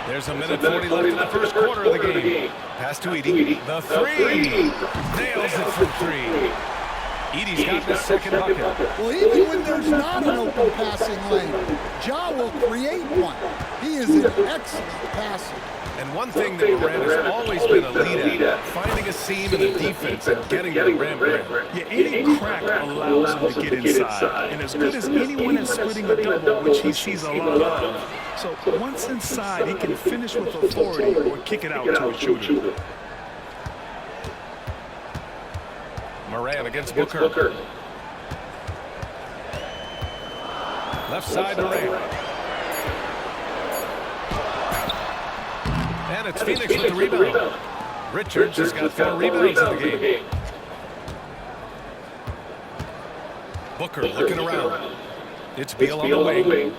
There's a minute 40 left in the first quarter of the game. Pass to Edey. The three. Nails it from three. Edey's got the second bucket. Well, even when there's not an open passing lane, Ja will create one. He is an excellent passer. And one thing that Morant has always been a lead at, finding a seam in the defense and getting to the rim. Yeah, any crack allows him to get inside. And as good as anyone at splitting a double, which he sees a lot of. So once inside, he can finish with authority or kick it out to a shooter. Morant against Booker. Left side Morant. And it's Phoenix with the rebound. Richards has got 4 rebounds in the game. Booker looking around. It's Beal on the wing.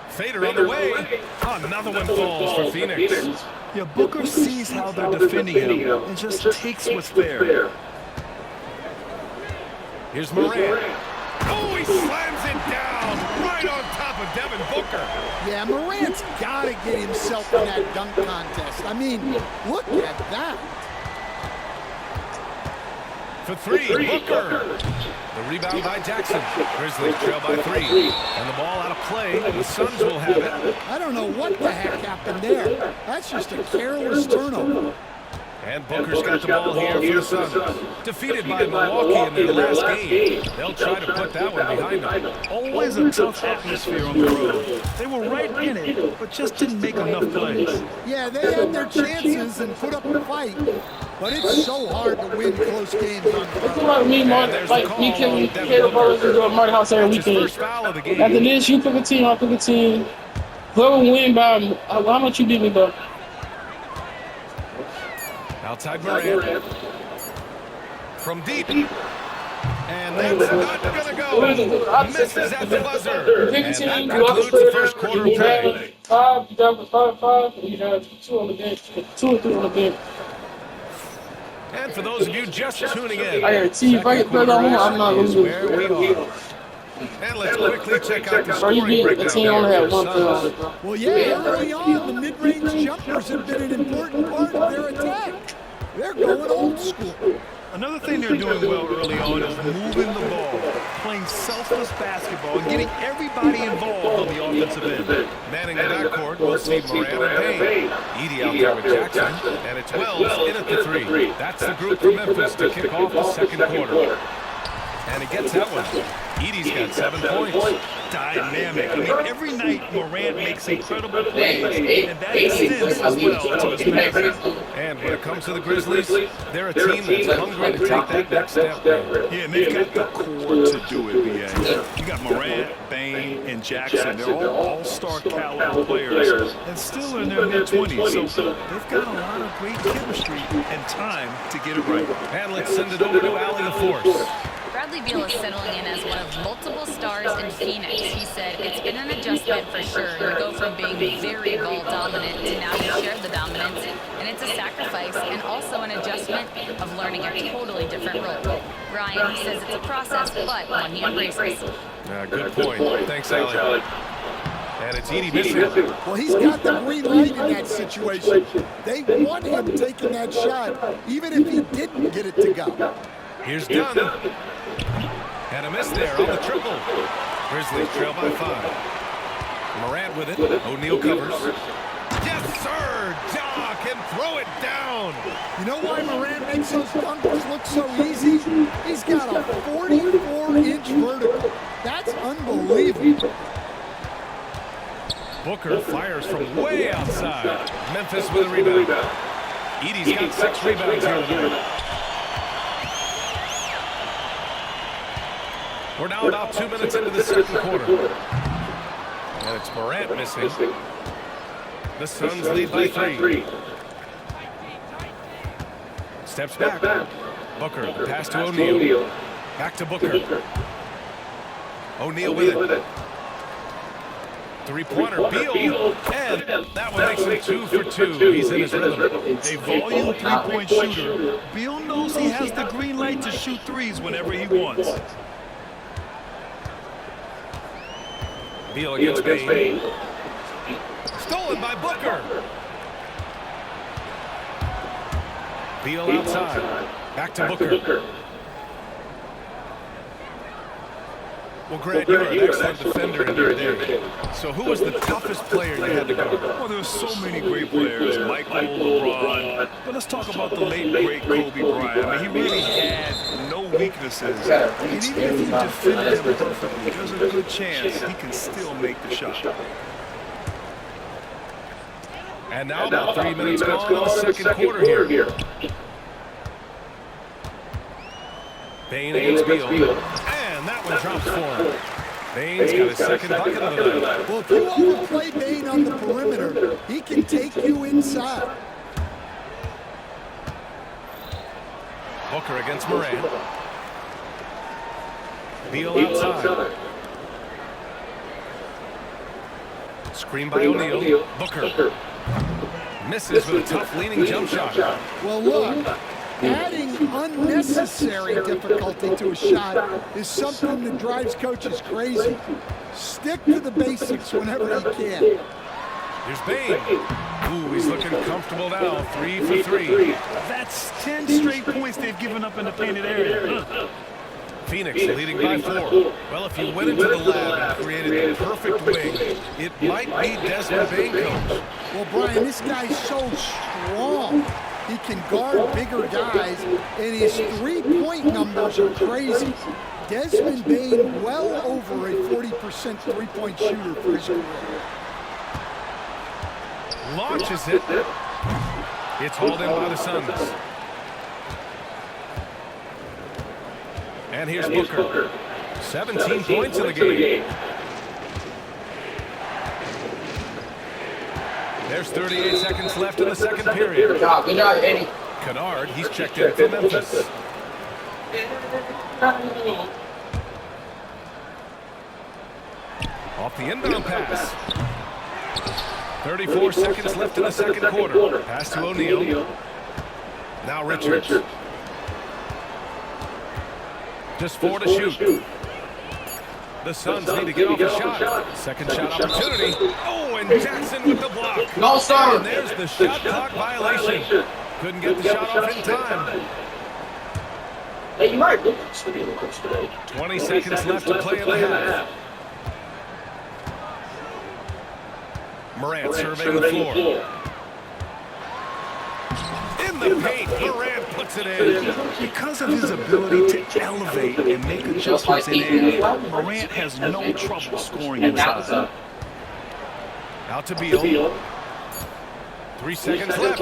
Fader on the way. Oh, another one falls for Phoenix. Yeah, Booker sees how they're defending him and just takes what's there. Here's Morant. Oh, he slams it down right on top of Devin Booker. Yeah, Morant's got to get himself in that dunk contest. I mean, look at that. For three, Booker. The rebound by Jackson. Grizzlies trail by 3. And the ball out of play. The Suns will have it. I don't know what the heck happened there. That's just a careless turnover. And Booker's got the ball here for the Suns. Defeated by Milwaukee in their last game. They'll try to put that one behind them. Always a tough atmosphere on the road. They were right in it, but just didn't make enough plays. Yeah, they had their chances and put up a fight. But it's so hard to win close games on the road. Me, Caleb Burris is doing Mark House every weekend. After this, you pick a team, I pick a team. Whoever win by, how much you beat me, though? Outside Morant. From deep. And that's not going to go. Misses at the buzzer. Pick a And team, that you concludes the first quarter of play. 5, you got 5, and you got 2 on the bench. 2 or 3 on the bench. And for those of you just tuning in, I guarantee if I get better, I'm not losing. where we are. And let's quickly check out the Bro, you scoring beat the breakdown team only there had for one the play on Suns. it, bro. Well, yeah, early on, the mid-range jumpers have been an important part of their attack. They're going old school. Another thing they're doing well early on is moving the ball, playing selfless basketball, and getting everybody involved on the offensive end. Manning the backcourt, we'll see Morant and Payne. Edey out there with Jackson, and it's Wells in at the 3. That's the group from Memphis to kick off the second quarter. And he gets that one. Edey's got 7 points. Dynamic. I mean, every night Morant makes incredible plays, and that extends as well to his passing. And when it comes to the Grizzlies, they're a team that's hungry to take that next step. Yeah, and they've got the core to do it, B.A. You got Morant, Bane, and Jackson. They're all all-star caliber players, and still in their mid-20s. So they've got a lot of great chemistry and time to get it right. And let's send it over to Allie LaForce. Bradley Beal is settling in as one of multiple stars in Phoenix. He said it's been an adjustment for sure. You go from being very ball dominant to now you share the dominance, and it's a sacrifice and also an adjustment of learning a totally different role. Ryan, he says it's a process, but one he embraces. Good point. Thanks, Allie. And it's Edey missing. Well, he's got the green light in that situation. They want him taking that shot, even if he didn't get it to go. Here's Dunn. And a miss there on the triple. Grizzlies trail by 5. Morant with it. O'Neal covers. Yes, sir! Ja can throw it down. You know why Morant makes those dunkers look so easy? He's got a 44-inch vertical. That's unbelievable. Booker fires from way outside. Memphis with a rebound. Edey's got 6 rebounds here tonight. We're now about 2 minutes into the second quarter. And it's Morant missing. The Suns lead by 3. Steps back. Booker, the pass to O'Neal. Back to Booker. O'Neal with it. Three-pointer, Beal, and that one makes him 2 for 2. He's in his rhythm. A volume three-point shooter. Beal knows he has the green light to shoot threes whenever he wants. Beal against Bane. Stolen by Booker. Beal outside. Back to Booker. Well, Grant, you're an excellent defender in your day. So who was the toughest player you had to guard? Well, there's so many great players, Michael, LeBron. But let's talk about the late, great Kobe Bryant. I mean, he really had no weaknesses. And even if you defended him perfectly, there's a good chance he can still make the shot. And now about 3 minutes gone in the second quarter here. Bane against Beal. And that one drops for him. Bane's got his second bucket of the night. Well, if you overplay Bane on the perimeter, he can take you inside. Booker against Morant. Beal outside. Screen by O'Neal. Booker. Misses with a tough leaning jump shot. Well, look, adding unnecessary difficulty to a shot is something that drives coaches crazy. Stick to the basics whenever you can. Here's Bane. Ooh, he's looking comfortable now. 3 for 3. That's 10 straight points they've given up in the painted area. Phoenix leading by 4. Well, if you went into the lab and created the perfect wing, it might be Desmond Bane, coach. Well, Brian, this guy's so strong. He can guard bigger guys, and his three-point numbers are crazy. Desmond Bane, well over a 40% three-point shooter for his career. Launches it. It's hauled in by the Suns. And here's Booker. 17 points in the game. There's 38 seconds left in the second period. Good job, Eddie. Kennard, he's checked in for Memphis. Off the inbound pass. 34 seconds left in the second quarter. Pass to O'Neal. Now Richards. Just 4 to shoot. The Suns need to get off a shot. Second shot opportunity. Oh, and Jackson with the block. No, sir. And there's the shot clock violation. Couldn't get the shot off in time. Hey, you might. 20 seconds left to play in the half. Morant surveying the floor. In the paint, Morant puts it in. Because of his ability to elevate and make adjustments in air, Morant has no trouble scoring inside. Out to Beal. 3 seconds left.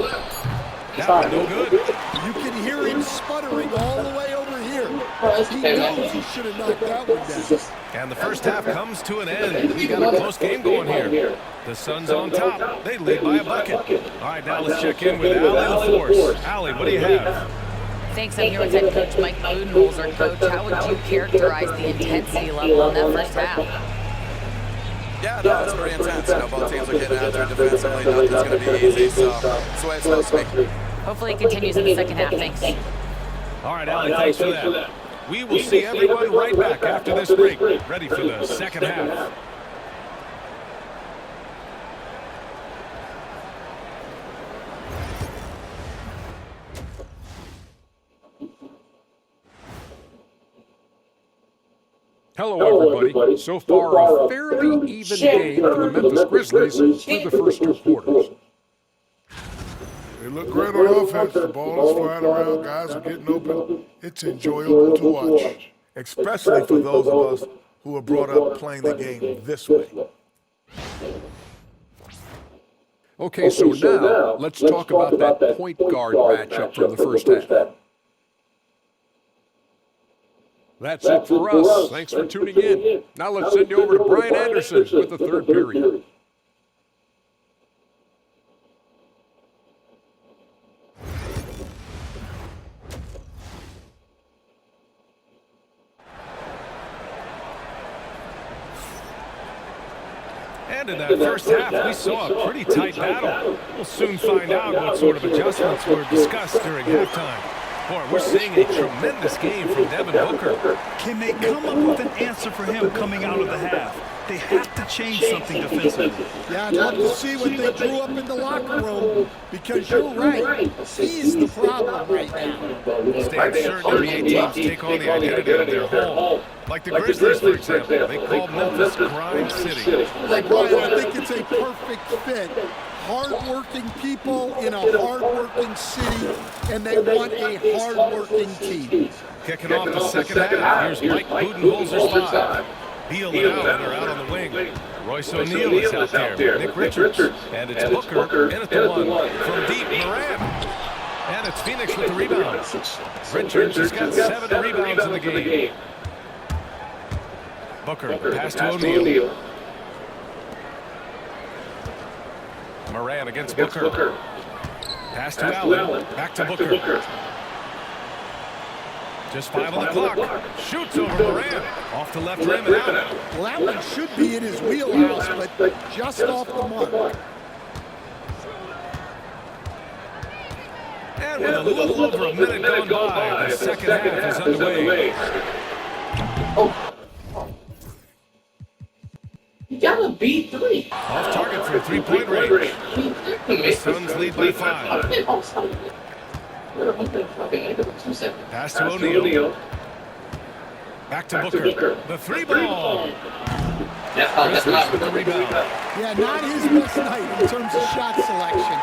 That one no good. You can hear him sputtering all the way over here. He knows he should have knocked that one down. And the first half comes to an end. We got a close game going here. The Suns on top. They lead by a bucket. All right, now let's check in with Allie LaForce. Allie, what do you have? Thanks. I'm here with head coach Mike Budenholzer. Coach, how would you characterize the intensity level in that first half? Yeah, no, it's pretty intense. You know, both teams are getting after it defensively. Nothing's going to be easy, so that's the way it's supposed to be. Hopefully it continues in the second half. Thanks. All right, Allie, thanks for that. We will see everyone right back after this break. Ready for the second half. Hello, everybody. So far, a fairly even game for the Memphis Grizzlies through the first 2 quarters. They look great on offense. The ball is flying around. Guys are getting open. It's enjoyable to watch. Especially for those of us who are brought up playing the game this way. Okay, so now let's talk about that point guard matchup from the first half. That's it for us. Thanks for tuning in. Now let's send you over to Brian Anderson with the third period. And in that first half, we saw a pretty tight battle. We'll soon find out what sort of adjustments were discussed during halftime. Boy, we're seeing a tremendous game from Devin Booker. Can they come up with an answer for him coming out of the half? they have to change something defensively. Yeah, I'd love to see what they drew up in the locker room, because you're right. He's the problem right now. Stand certain NBA teams take on the identity of their home. Like the Grizzlies, for example. They call Memphis Grind City. Brian, I think it's a perfect fit. Hard-working people in a hard-working city, and they want a hard-working team. Kicking off the second half, here's Mike Budenholzer's five. Beal and Allen are out on the wing. Royce O'Neal is out there. Nick Richards. And it's Booker in at the one. From deep, Moran. And it's Phoenix with the rebound. Richards has got 7 rebounds in the game. Booker, pass to O'Neal. Moran against Booker. Pass to Allen. Back to Booker. Just 5 on the clock. Shoots over Moran. Off the left rim and out. Well, that one should be in his wheelhouse, but just off the mark. And with a little over a minute gone by, the second half is underway. You gotta beat 3. Off target for 3-point range. The Suns lead by 5. Pass to O'Neal. Back to Booker. The 3-ball. Grizzlies with the rebound. Yeah, not his best night in terms of shot selection.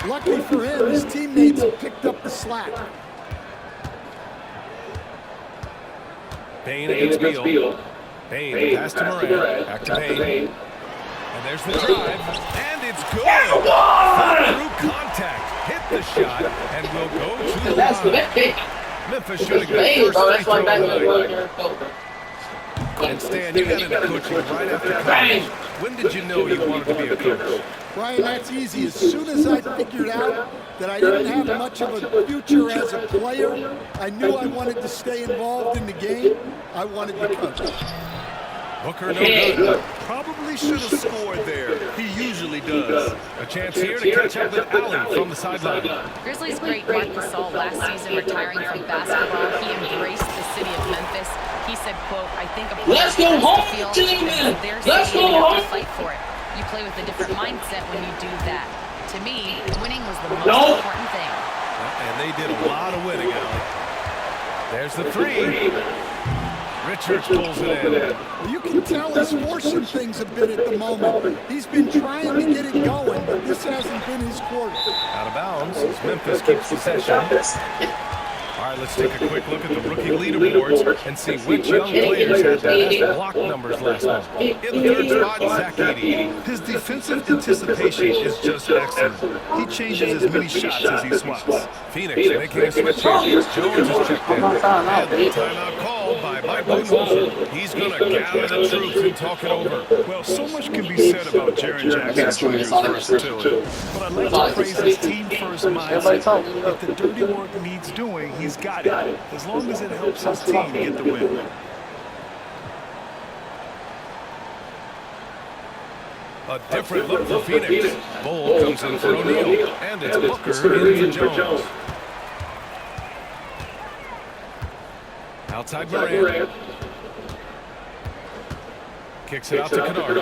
Lucky for him, his teammates have picked up the slack. Payne against Beal. Payne, pass to Moran. Back to Payne. And there's the drive. And it's good. Through contact. Hit the shot. And will go to the line. Memphis shooting the first free throw of the night. And Stan, you got into coaching right after college. When did you know you wanted to be a coach? Brian, that's easy. As soon as I figured out that I didn't have much of a future as a player, I knew I wanted to stay involved in the game. I wanted to coach. Booker, no good. Probably should have scored there. He usually does. A chance here to catch up with Allen from the sideline. Grizzlies great Marc Gasol last season retiring from basketball. He embraced the city of Memphis. He said, quote, I think a player has to feel that their city and you have to fight for it. You play with a different mindset when you do that. To me, winning was the most important thing. And they did a lot of winning, Allen. There's the 3. Richards pulls it in. Well, you can tell he's forcing things a bit at the moment. He's been trying to get it going, but this hasn't been his quarter. Out of bounds as Memphis keeps possession. All right, let's take a quick look at the rookie leaderboards and see which young players had the best block numbers last month. In the third spot, Zach Edey. His defensive anticipation is just excellent. He changes as many shots as he swaps. Phoenix making a switch here. Jones is checked in. And the timeout called by Mike Budenholzer. He's going to gather the troops and talk it over. Well, so much can be said about Jaren Jackson Jr.'s versatility. But I'd like to praise his team-first mindset. If the dirty work needs doing, he's got it, as long as it helps his team get the win. A different look for Phoenix. Bull comes in for O'Neal, and it's Booker in for Jones. Outside Moran. Kicks it out to Kennard.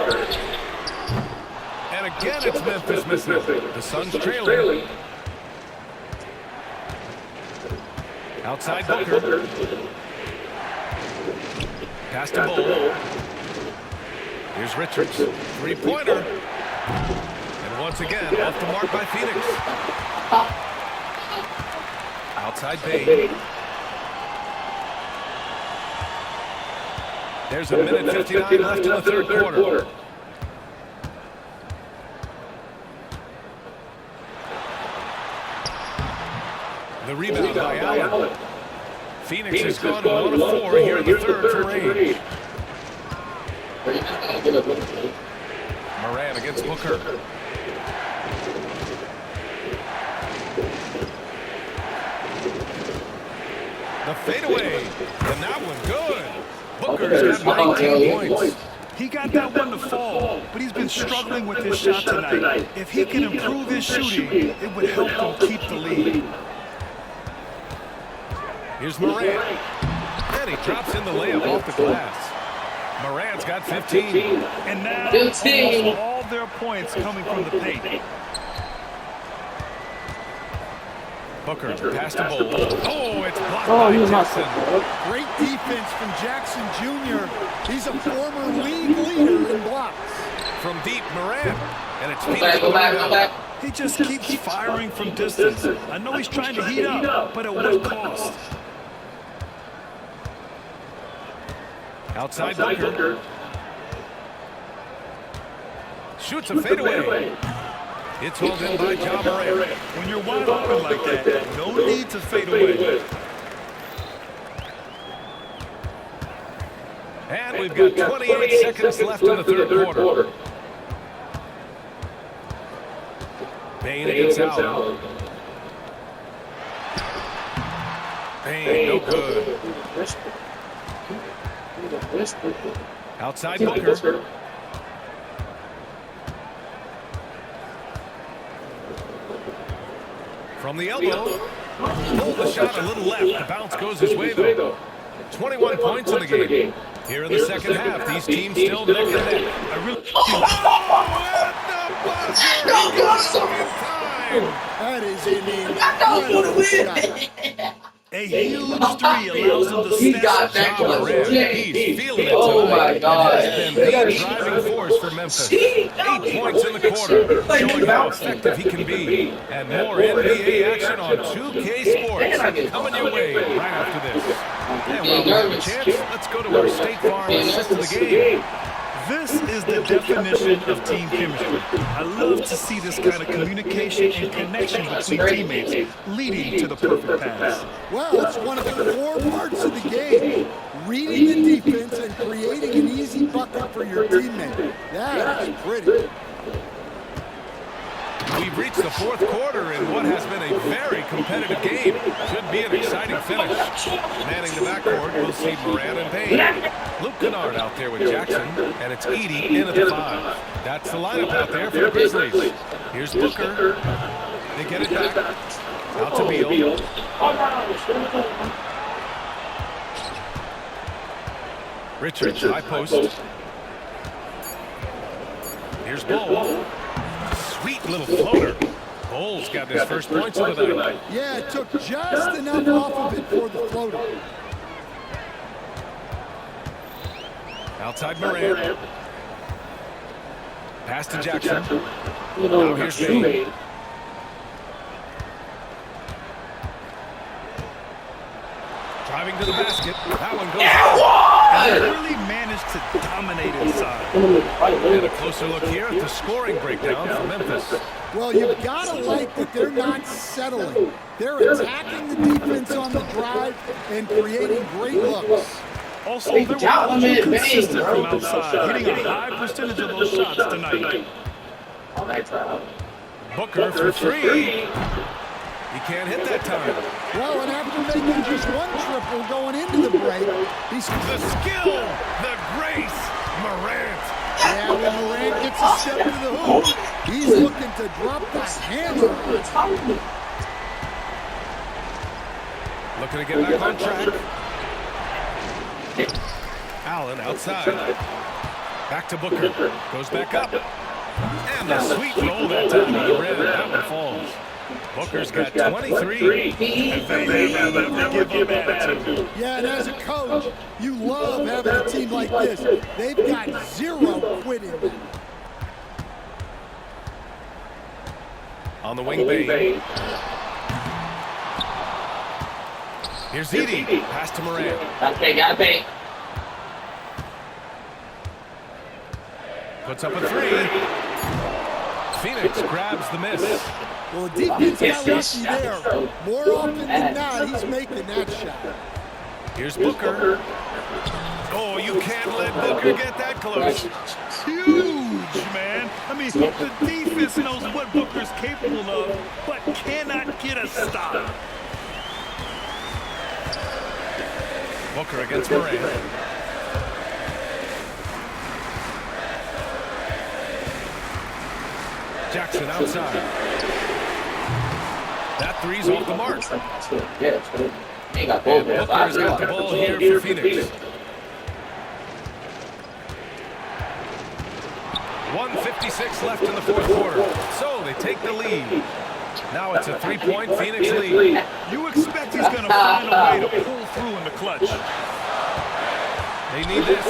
And again it's Memphis missing. The Suns trailing. Outside Booker. Pass to Bull. Here's Richards. 3-pointer. And once again, off the mark by Phoenix. Outside Payne. There's a minute 59 left in the third quarter. The rebound by Allen. Phoenix has gone 1 of 4 here in the third from range. Moran against Booker. The fadeaway. And that one good. Booker's got 19 points. He got that one to fall, but he's been struggling with his shot tonight. If he can improve his shooting, it would help him keep the lead. Here's Moran. And he drops in the layup off the glass. Morant's got 15. And now 15. almost all their points coming from the paint. Booker past the ball. Oh, it's blocked Oh, by he's not Jackson. Great defense from Jackson Jr. He's a former league leader in blocks. From deep, Morant. And it's Go back. He just keeps firing from distance. I know he's trying to heat up, but at what cost? Outside Booker. Shoots a fadeaway. It's hauled in by Ja Morant. When you're wide open like that, no need to fade away. And we've got 28 seconds left in the third quarter. Bane against Allen. Bane, no good. Outside Booker. From the elbow. Pulled the shot a little left. The bounce goes his way, though. 21 points in the game. Here in the second half, these teams still neck and neck. That is an incredible shot. A huge three allows him to He snatch got the that job. close. He's feeling it tonight. Oh my God. And has been the driving force for Memphis. 8 points in the quarter, showing how effective he can be. And more NBA action on 2K Sports coming your way right after this. And while we have a chance, let's go to our State Farm assist of the game. This is the definition of team chemistry. I love to see this kind of communication and connection between teammates, leading to the perfect pass. Well, it's one of the 4 parts of the game. Reading the defense and creating an easy bucket for your teammate. That is pretty. We've reached the fourth quarter in what has been a very competitive game. Should be an exciting finish. Manning the backcourt, we'll see Morant and Payne. Luke Kennard out there with Jackson, and it's Edey in at the 5. That's the lineup out there for the Grizzlies. Here's Booker. They get it back. Out to Beal. Richards, high post. Here's Ball. Sweet little floater. Bull's got his first points of the night. Yeah, it took just enough off of it for the floater. Outside Morant. Pass to Jackson. Now here's Payne. Driving to the basket. That one goes And they really managed to dominate inside. And a closer look here at the scoring breakdown for Memphis. Well, you've got to like that they're not settling. They're attacking the defense on the drive and creating great looks. Also, they were too consistent from outside, hitting a high percentage of those shots tonight. Booker for 3. He can't hit that time. Well, and after making just 1 triple going into the break, he's... The skill, the grace, Morant. Yeah, when Morant gets a step to the hoop, he's looking to drop the hammer. Looking to get back on track. Allen outside. Back to Booker. Goes back up. And a sweet roll that time. That one falls. Booker's got 23. And they never give up attitude. Yeah, and as a coach, you love having a team like this. They've got 0 quitting. On the wing, Bane. Here's Edey. Pass to Morant. Got Payne. Puts up a 3. Phoenix grabs the miss. Well, the defense got lucky there. More often than not, he's making that shot. Here's Booker. Oh, you can't let Booker get that close. Huge, man. I mean, the defense knows what Booker's capable of, but cannot get a stop. Booker against Morant. Jackson outside. That 3's off the mark. He got And Booker's got the ball here for Phoenix. 1:56 left in the fourth quarter. So they take the lead. Now it's a 3-point Phoenix lead. You expect he's going to find a way to pull through in the clutch. They need this.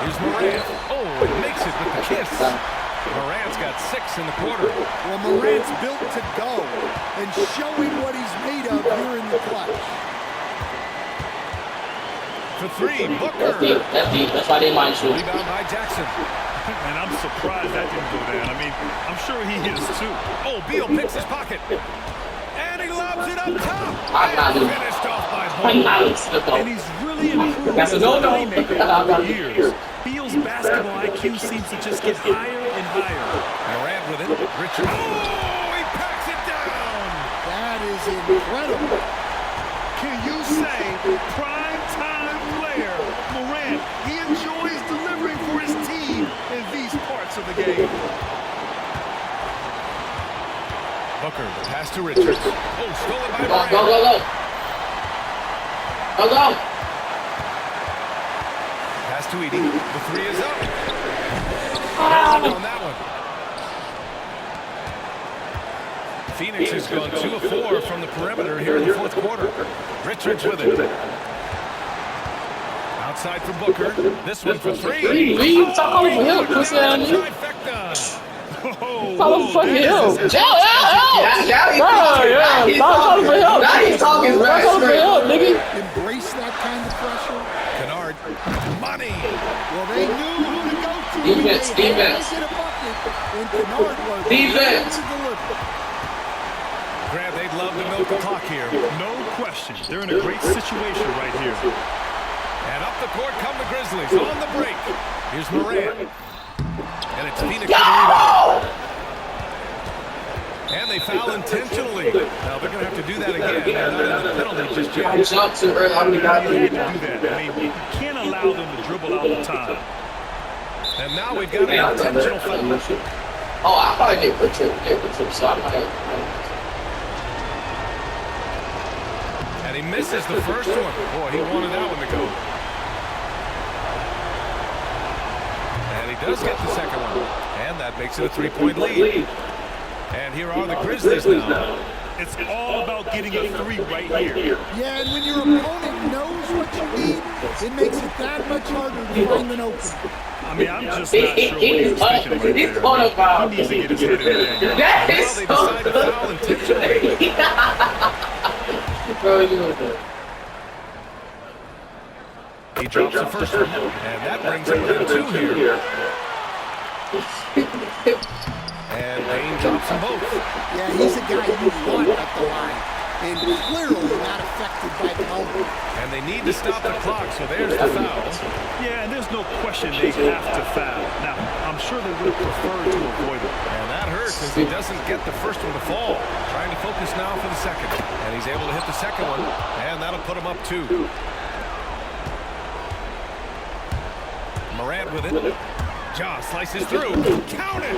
Here's Morant. Oh, it makes it with the kiss. Morant's got 6 in the quarter. Well, Morant's built to go and showing what he's made of here in the clutch. For 3, Booker. That's deep. That's why they mind shoot. Rebound by Jackson. And I'm surprised that didn't go down. I mean, I'm sure he is too. Oh, Beal picks his pocket. And he lobs it up top. I'm not And doing it. finished off by I'm Booker. not. And he's really improved That's a as a no-no. playmaker over the years. Beal's basketball IQ seems to just get higher and higher. Morant with it. Richard. Oh, he packs it down. That is incredible. Can you say prime time player Morant? He enjoys delivering for his team in these parts of the game. Booker, pass to Richards. Oh, stolen by Morant. Go, go, go. Go, go. Pass to Edie. The 3 is up. Good on that one. Phoenix has gone 2 of 4 from the perimeter here in the fourth quarter. Richards with it. Outside for Booker. This one for 3. Leave. Stop calling for help, pussy ass nigga. Trifecta. Calling for fucking help. Yeah. Stop calling for help. Now he's talking Stop calling for help, nigga. Embrace that kind of pressure. Kennard. Money. Well, they knew who to go to. Defense, They had defense. to get a bucket, and Kennard was Defense. ready to deliver. Grab, they'd love to milk the clock here. No question. They're in a great situation right here. And up the court come the Grizzlies on the break. Here's Morant. And it's Phoenix with the rebound. And they foul intentionally. Now they're going to have to do that again. They're not in the penalty just I yet. jumped too early. I'm the guy They had that to do that. I mean, you can't allow them to dribble out the time. And now we've got an intentional foul. Oh, I thought I did put two. So I'm like, And he misses the first one. Boy, he wanted that one to go. And he does get the second one. And that makes it a 3-point lead. And here are the Grizzlies now. It's all about getting a 3 right here. Yeah, and when your opponent knows what you need, it makes it that much harder to find an open. I mean, I'm just not sure what he was thinking right there. He needs to get his head in the game. that Well, is they so decide to foul intentionally. Bro, you was good. He drops the first one. And that brings him within 2 here. And Payne drops them both. Yeah, he's a guy you want at the line, and clearly not affected by the moment. And they need to stop the clock, so there's the foul. Yeah, and there's no question they have to foul. Now, I'm sure they would have preferred to avoid it. And that hurts as he doesn't get the first one to fall. Trying to focus now for the second. And he's able to hit the second one, and that'll put him up 2. Morant with it. Ja slices through. Count it!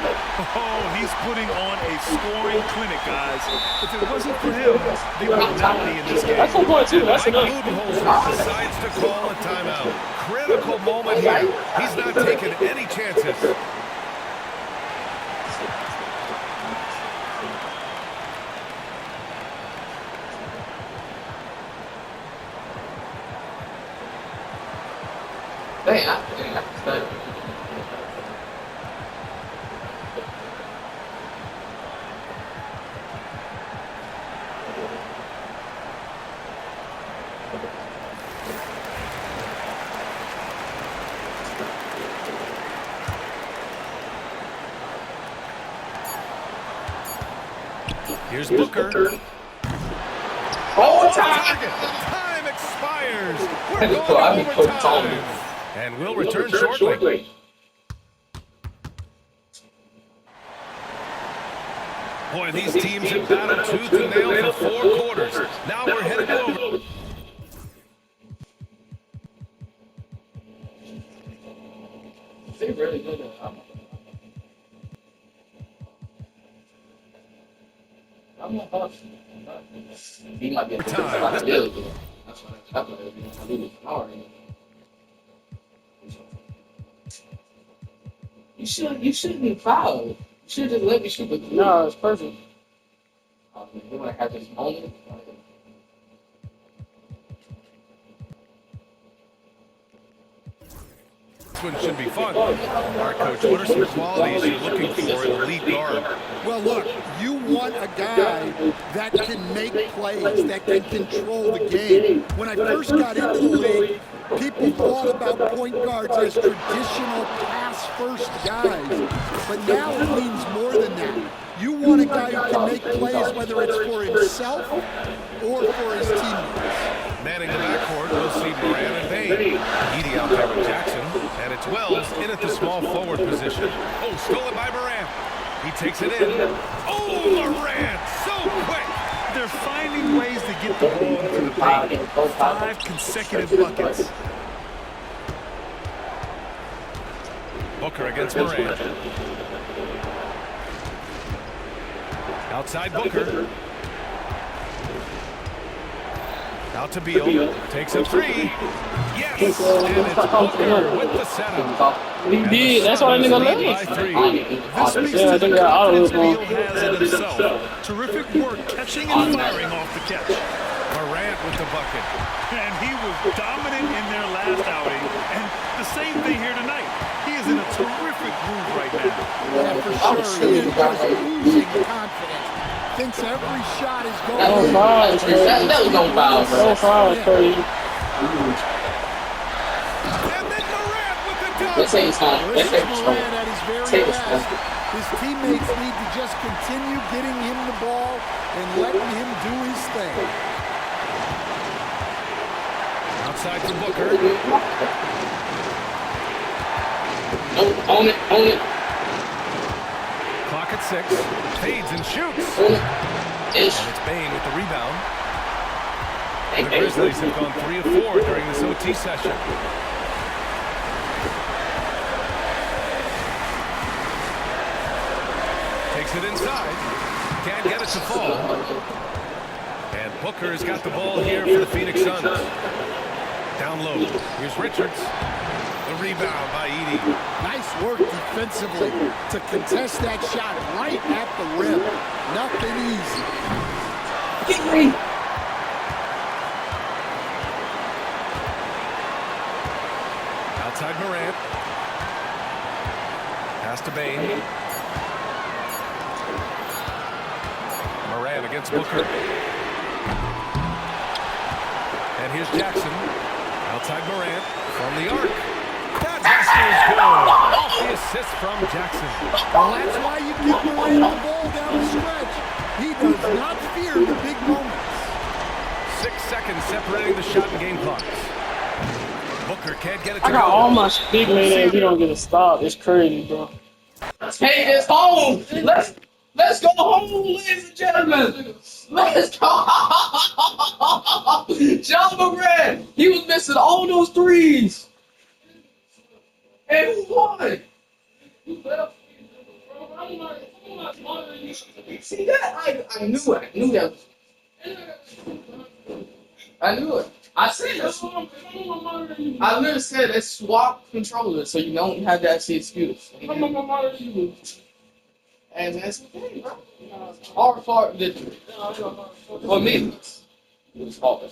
Oh, he's putting on a scoring clinic, guys. If it wasn't for him, they would not be in this game. That's 4.2. That's Mike enough. Budenholzer decides to call a timeout. Critical moment here. He's not taking any chances. Here's Booker. Time expires. We're going to overtime. And we'll return shortly. Boy, these teams have battled tooth and nail for 4 quarters. Now we're headed over. They really good. I'm not hustling. He might be a Time. like a deal. That's what I mean. You shouldn't be fouled. You should just let me shoot. But no, it's perfect. You want to have this moment? This one should be fun. All right, Coach, what are some qualities you're looking for in the lead guard? Well, look, you want a guy that can make plays, that can control the game. When I first got into the league, people thought about point guards as traditional pass-first guys, but now it means more than that. You want a guy who can make plays, whether it's for himself or for his teammates. Manning the backcourt, we'll see Moran and Bain. Edey out there with Jackson, and it's Wells in at the small forward position. Oh, stolen by Moran. He takes it in. Oh, Moran, so quick. They're finding ways to get the ball into the paint. 5 consecutive buckets. Booker against Moran. Outside Booker. Out to Beal. Takes a three. Yes! And it's Booker with the setup. He did. That's why that nigga By left. three. This speaks to the confidence Beal has in himself. Terrific work catching and firing off the catch. Morant with the bucket. And he was dominant in their last outing. And the same thing here tonight. He is in a terrific groove right now. Yeah, for sure. He is just losing confidence. Thinks every shot is going That was in. foul. That was no foul. That was foul. Crazy. And then Morant with the dunk. This ain't time. This This is ain't Morant time. at his very Take his best. time. His teammates need to just continue getting him the ball and letting him do his thing. Outside to Booker. Own it. Own it. Clock at 6. Fades and shoots. Own it. Ish. And it's Bain with the rebound. Hey, The hey. Grizzlies have gone 3 of 4 during this OT session. Takes it inside. Can't get it to fall. And Booker's got the ball here for the Phoenix Suns. Down low. Here's Richards. The rebound by Edey. Nice work defensively to contest that shot right at the rim. Nothing easy. Get me. Outside Morant. Pass to Bain. Morant against Booker. And here's Jackson. Outside Morant from the arc. That basket is good. Off the assist from Jackson. Well, that's why you give Morant the ball down the stretch. He does not fear the big moments. 6 seconds separating the shot and game clocks. Booker can't get it to I got go. all my big man and we don't get a stop. It's crazy, bro. Take this home. Let's go home, ladies and gentlemen. Let's go. John Moran. He was missing all those threes. And who won? See that? I knew it. I knew that. I knew it. I said it. I literally said let's swap controllers so you don't have that excuse. And that's okay, bro. Hard part did for me. It was hard.